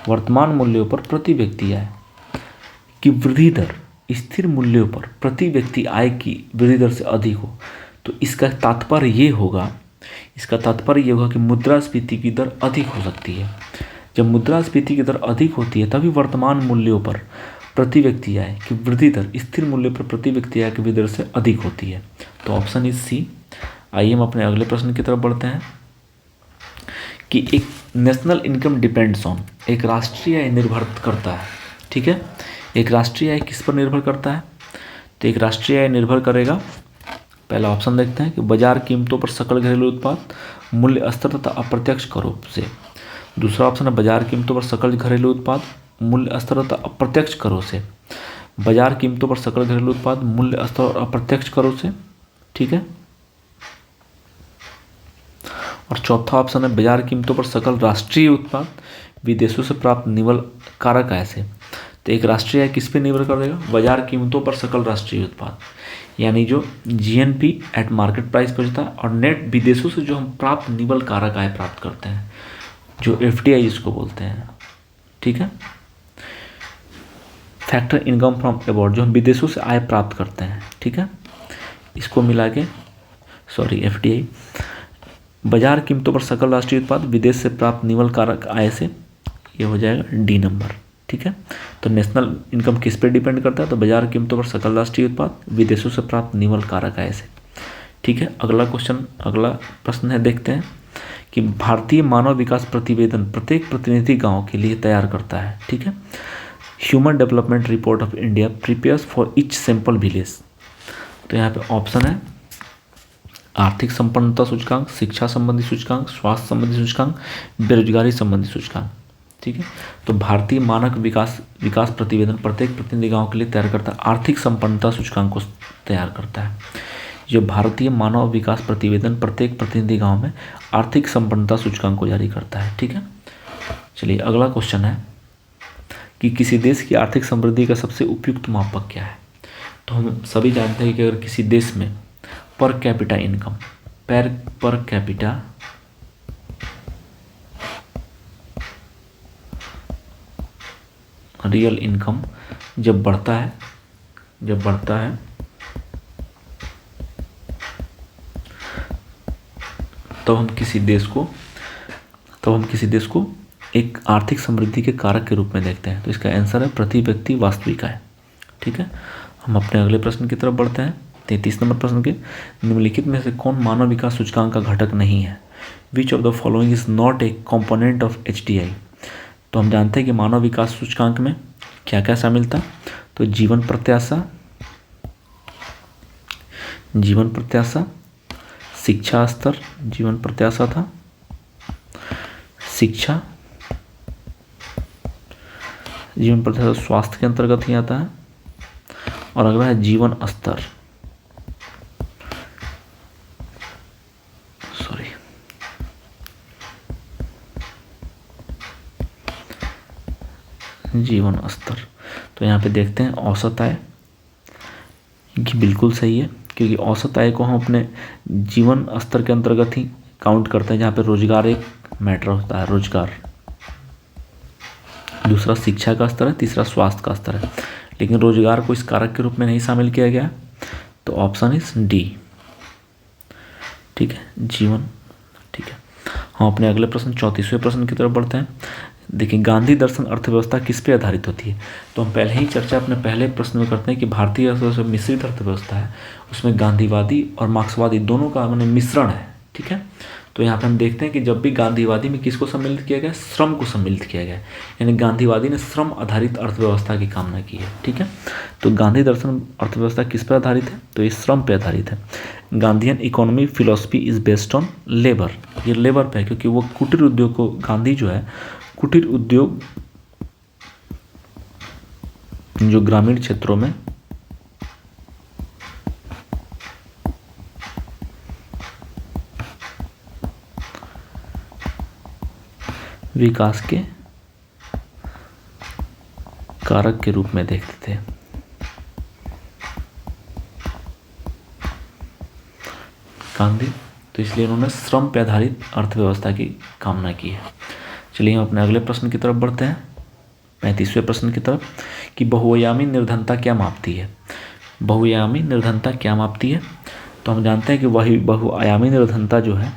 वर्तमान मूल्यों पर प्रति व्यक्ति आय की वृद्धि दर स्थिर मूल्यों पर प्रति व्यक्ति आय की वृद्धि दर से अधिक हो तो इसका तात्पर्य ये होगा कि मुद्रास्फीति की दर अधिक हो सकती है। जब मुद्रास्फीति की दर अधिक होती है तभी वर्तमान मूल्यों पर प्रति व्यक्ति आय की वृद्धि दर स्थिर मूल्य पर प्रति व्यक्ति आय की वृद्धि दर से अधिक होती है। तो ऑप्शन इज सी। आइए हम अपने अगले प्रश्न की तरफ बढ़ते हैं कि एक नेशनल इनकम डिपेंड्स ऑन, एक राष्ट्रीय आय निर्भर करता है। ठीक है, एक राष्ट्रीय आय किस पर निर्भर करता है? तो एक राष्ट्रीय आय निर्भर करेगा, पहला ऑप्शन देखते हैं कि बाजार कीमतों पर सकल घरेलू उत्पाद, मूल्य स्तर तथा अप्रत्यक्ष करों से। दूसरा ऑप्शन है बाजार कीमतों पर सकल घरेलू उत्पाद, मूल्य स्तर तथा अप्रत्यक्ष करों से। बाजार कीमतों पर सकल घरेलू उत्पाद, मूल्य स्तर और अप्रत्यक्ष करों से। ठीक है, और चौथा ऑप्शन है बाजार कीमतों पर सकल राष्ट्रीय उत्पाद, विदेशों से प्राप्त निवल कारक आय से। तो एक राष्ट्रीय आय किस पे निर्भर करेगा? बाजार कीमतों पर सकल राष्ट्रीय उत्पाद, यानी जो जीएनपी एट मार्केट प्राइस पर होता है, और नेट विदेशों से जो हम प्राप्त निवल कारक आय प्राप्त करते हैं, जो एफडीआई इसको बोलते हैं। ठीक है, फैक्टर इनकम फ्रॉम अब्रॉड, जो हम विदेशों से आय प्राप्त करते हैं। ठीक है, इसको मिला के एफडीआई। बाजार कीमतों पर सकल राष्ट्रीय उत्पाद, विदेश से प्राप्त निवल कारक आय से, ये हो जाएगा डी नंबर। ठीक है, तो नेशनल इनकम किस पे डिपेंड करता है? तो बाजार कीमतों पर सकल राष्ट्रीय उत्पाद, विदेशों से प्राप्त निवल कारक आय से। ठीक है, अगला प्रश्न है, देखते हैं कि भारतीय मानव विकास प्रतिवेदन प्रत्येक प्रतिनिधि गांव के लिए तैयार करता है। ठीक है, human development report of India prepares for each sample village. तो यहाँ पे ऑप्शन है आर्थिक संपन्नता सूचकांक, शिक्षा संबंधी सूचकांक, स्वास्थ्य संबंधी सूचकांक, बेरोजगारी संबंधी सूचकांक। ठीक है, तो भारतीय मानक विकास प्रतिवेदन प्रत्येक प्रतिनिधि गांव के लिए तैयार करता है, आर्थिक संपन्नता सूचकांक को तैयार करता है। जो भारतीय मानव विकास प्रतिवेदन प्रत्येक प्रतिनिधि गांव में आर्थिक संपन्नता सूचकांक को जारी करता है। ठीक है, चलिए अगला क्वेश्चन है कि किसी देश की आर्थिक समृद्धि का सबसे उपयुक्त मापक क्या है? तो हम सभी जानते हैं कि अगर किसी देश में पर capita income, per capita real income जब बढ़ता है तो हम किसी देश को एक आर्थिक समृद्धि के कारक के रूप में देखते हैं। तो इसका आंसर है प्रति व्यक्ति वास्तविक आय। ठीक है, हम अपने अगले प्रश्न की तरफ बढ़ते हैं। 33 नंबर प्रश्न के, निम्नलिखित में से कौन मानव विकास सूचकांक का घटक नहीं है? Which of the following is not A component of HDI. तो हम जानते हैं कि मानव विकास सूचकांक में क्या क्या शामिल था? तो जीवन प्रत्याशा, शिक्षा स्तर, जीवन प्रत्याशा था, शिक्षा, जीवन प्रत्याशा स्वास्थ्य के अंतर्गत ही आता है, और अगला है जीवन स्तर। जीवन स्तर। तो यहाँ पे देखते हैं औसत आय कि बिल्कुल सही है, क्योंकि औसत आय को हम अपने जीवन स्तर के अंतर्गत ही काउंट करते हैं, जहाँ पे रोजगार एक मैटर होता है, रोजगार। दूसरा शिक्षा का स्तर है, तीसरा स्वास्थ्य का स्तर है, लेकिन रोजगार को इस कारक के रूप में नहीं शामिल किया गया। तो ऑप्शन इज डी। ठीक है, जीवन। ठीक है, हम अपने अगले प्रश्न 34वें प्रश्न की तरफ बढ़ते हैं। देखिए गांधी दर्शन अर्थव्यवस्था किस पे आधारित होती है, तो हम पहले ही चर्चा अपने पहले प्रश्न में करते हैं कि भारतीय अर्थव्यवस्था मिश्रित अर्थव्यवस्था है, उसमें गांधीवादी और मार्क्सवादी दोनों का माने मिश्रण है। ठीक है, तो यहाँ पे हम देखते हैं कि जब भी गांधीवादी में किसको सम्मिलित किया गया, श्रम को सम्मिलित किया गया, यानी गांधीवादी ने श्रम आधारित अर्थव्यवस्था की कामना की है। ठीक है, तो गांधी दर्शन अर्थव्यवस्था किस पर आधारित है, तो ये श्रम पे आधारित है। Gandhian economy philosophy is based on labour, ये लेबर पे है, क्योंकि वो कुटीर उद्योग को, गांधी जो है कुटीर उद्योग जो ग्रामीण क्षेत्रों में विकास के कारक के रूप में देखते थे। गांधी, तो इसलिए उन्होंने श्रम पे आधारित अर्थव्यवस्था की कामना की है। चलिए हम अपने अगले प्रश्न की तरफ बढ़ते हैं, 35वें प्रश्न की तरफ, कि बहुआयामी निर्धनता क्या मापती है। बहुआयामी निर्धनता क्या मापती है, तो हम जानते हैं कि वही बहुआयामी निर्धनता जो है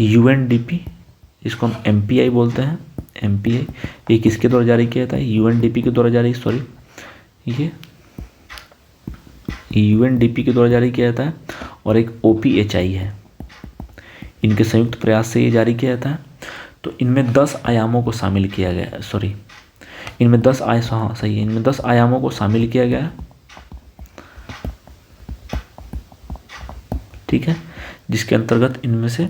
यूएनडीपी, इसको हम एमपीआई बोलते हैं, एमपीआई, ये किसके द्वारा जारी किया जाता है, यूएनडीपी के द्वारा जारी, सॉरी ये यूएनडीपी के द्वारा जारी किया जाता है, और एक ओपीएचआई है, इनके संयुक्त प्रयास से ये जारी किया जाता है। तो इनमें 10 आयामों को शामिल किया गया है, सॉरी इनमें 10 हाँ सही है, इनमें 10 आयामों को शामिल किया गया है। ठीक है, जिसके अंतर्गत इनमें से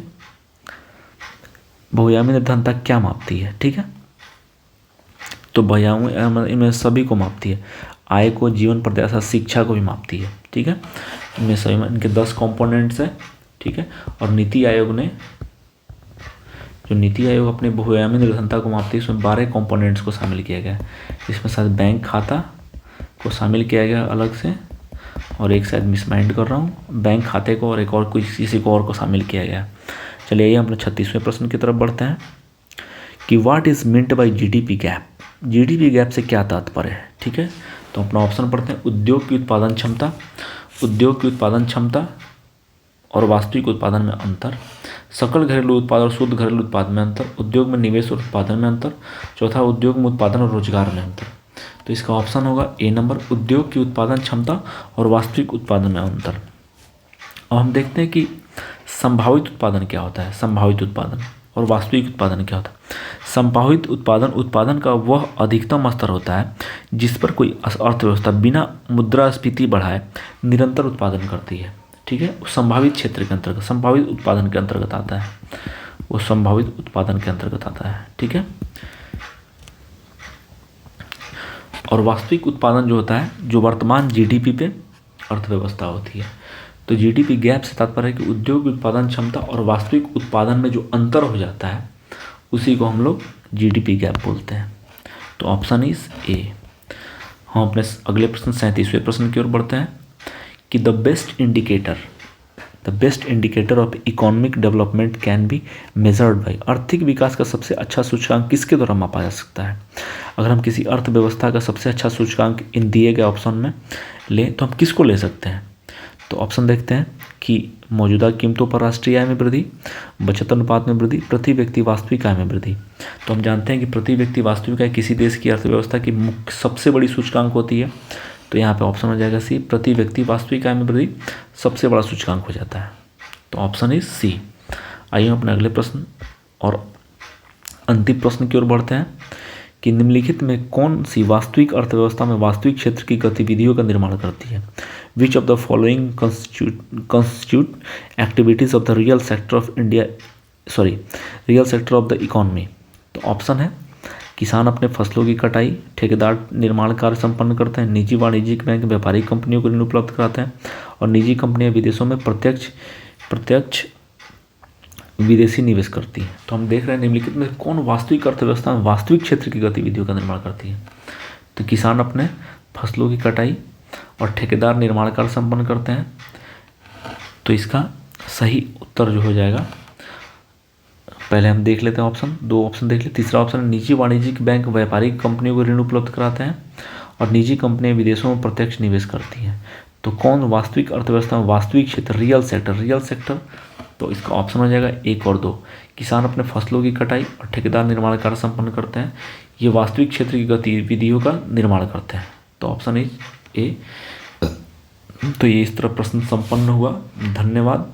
बहुआयामी निर्धनता क्या मापती है। ठीक है, तो बहुआयामी इनमें सभी को मापती है, आय को, जीवन प्रत्याशा, शिक्षा को भी मापती है। ठीक है, इनमें सभी में इनके 10 कंपोनेंट्स हैं। ठीक है, और नीति आयोग ने, जो नीति आयोग अपने बहुआयामी निर्धनता को मापती है, उसमें 12 कंपोनेंट्स को शामिल किया गया है। इसमें शायद बैंक खाता को शामिल किया गया अलग से, और एक शायद मिसमाइंड कर रहा हूँ, बैंक खाते को और एक और किसी को और को शामिल किया गया। चलिए आइए हम अपने 36वें प्रश्न की तरफ बढ़ते हैं, कि what is meant by GDP gap. GDP gap से क्या तात्पर्य है। ठीक है, तो अपना ऑप्शन पढ़ते हैं, उद्योग की उत्पादन क्षमता, उद्योग की उत्पादन क्षमता और वास्तविक उत्पादन में अंतर, सकल घरेलू उत्पाद और शुद्ध घरेलू उत्पाद में अंतर, उद्योग में निवेश और उत्पादन में अंतर, चौथा उद्योग में उत्पादन और रोजगार में अंतर। तो इसका ऑप्शन होगा ए नंबर, उद्योग की उत्पादन क्षमता और वास्तविक उत्पादन में अंतर। अब हम देखते हैं कि संभावित उत्पादन क्या होता है, संभावित उत्पादन और वास्तविक उत्पादन क्या होता है। संभावित उत्पादन उत्पादन का वह अधिकतम स्तर होता है जिस पर कोई अर्थव्यवस्था बिना मुद्रास्फीति बढ़ाए निरंतर उत्पादन करती है। ठीक है, उस संभावित क्षेत्र के अंतर्गत, संभावित उत्पादन के अंतर्गत आता है, वो संभावित उत्पादन के अंतर्गत आता है। ठीक है, और वास्तविक उत्पादन जो होता है, जो वर्तमान जीडीपी पे अर्थव्यवस्था होती है। तो जीडीपी गैप से तात्पर्य है कि उद्योग उत्पादन क्षमता और वास्तविक उत्पादन में जो अंतर हो जाता है उसी को हम लोग जीडीपी गैप बोलते हैं। तो ऑप्शन इज ए। हम अपने अगले प्रश्न 37वें प्रश्न की ओर बढ़ते हैं, कि the best indicator of economic development can be measured by. आर्थिक विकास का सबसे अच्छा सूचकांक किसके द्वारा मापा जा सकता है। अगर हम किसी अर्थव्यवस्था का सबसे अच्छा सूचकांक इन दिए गए ऑप्शन में लें तो हम किसको ले सकते हैं। तो ऑप्शन देखते हैं कि मौजूदा कीमतों पर राष्ट्रीय आय में वृद्धि, बचत अनुपात में वृद्धि, प्रति व्यक्ति वास्तविक आय में वृद्धि। तो हम जानते हैं कि प्रति व्यक्ति वास्तविक आय किसी देश की अर्थव्यवस्था की मुख्य सबसे बड़ी सूचकांक होती है। तो यहाँ पे ऑप्शन हो जाएगा सी, प्रति व्यक्ति वास्तविक आय में वृद्धि सबसे बड़ा सूचकांक हो जाता है। तो ऑप्शन इज सी। आइए हम अपने अगले प्रश्न और अंतिम प्रश्न की ओर बढ़ते हैं, कि निम्नलिखित में कौन सी वास्तविक अर्थव्यवस्था में वास्तविक क्षेत्र की गतिविधियों का निर्माण करती है। Which of the following constitute activities of the real sector of India, sorry real sector of the economy. तो ऑप्शन है, किसान अपने फसलों की कटाई, ठेकेदार निर्माण कार्य संपन्न करते हैं, निजी वाणिज्यिक बैंक व्यापारिक कंपनियों को ऋण उपलब्ध कराते हैं, और निजी कंपनियां विदेशों में प्रत्यक्ष विदेशी निवेश करती है। तो हम देख रहे हैं निम्नलिखित में कौन वास्तविक अर्थव्यवस्था में वास्तविक क्षेत्र की गतिविधियों का निर्माण करती है। तो किसान अपने फसलों की कटाई और ठेकेदार निर्माण कार्य संपन्न करते हैं। तो इसका सही उत्तर जो हो जाएगा, पहले हम देख लेते हैं ऑप्शन, दो ऑप्शन देख लेते। तीसरा ऑप्शन, निजी वाणिज्यिक बैंक व्यापारिक कंपनियों को ऋण उपलब्ध कराते हैं और निजी कंपनियां विदेशों में प्रत्यक्ष निवेश करती हैं। तो कौन वास्तविक अर्थव्यवस्था में वास्तविक क्षेत्र, रियल सेक्टर, तो इसका ऑप्शन हो जाएगा एक और दो, किसान अपने फसलों की कटाई और ठेकेदार निर्माण कार्य संपन्न करते हैं। ये वास्तविक क्षेत्र की गतिविधियों का निर्माण करते हैं। तो ऑप्शन इज ए। तो ये इस तरह प्रश्न संपन्न हुआ। धन्यवाद।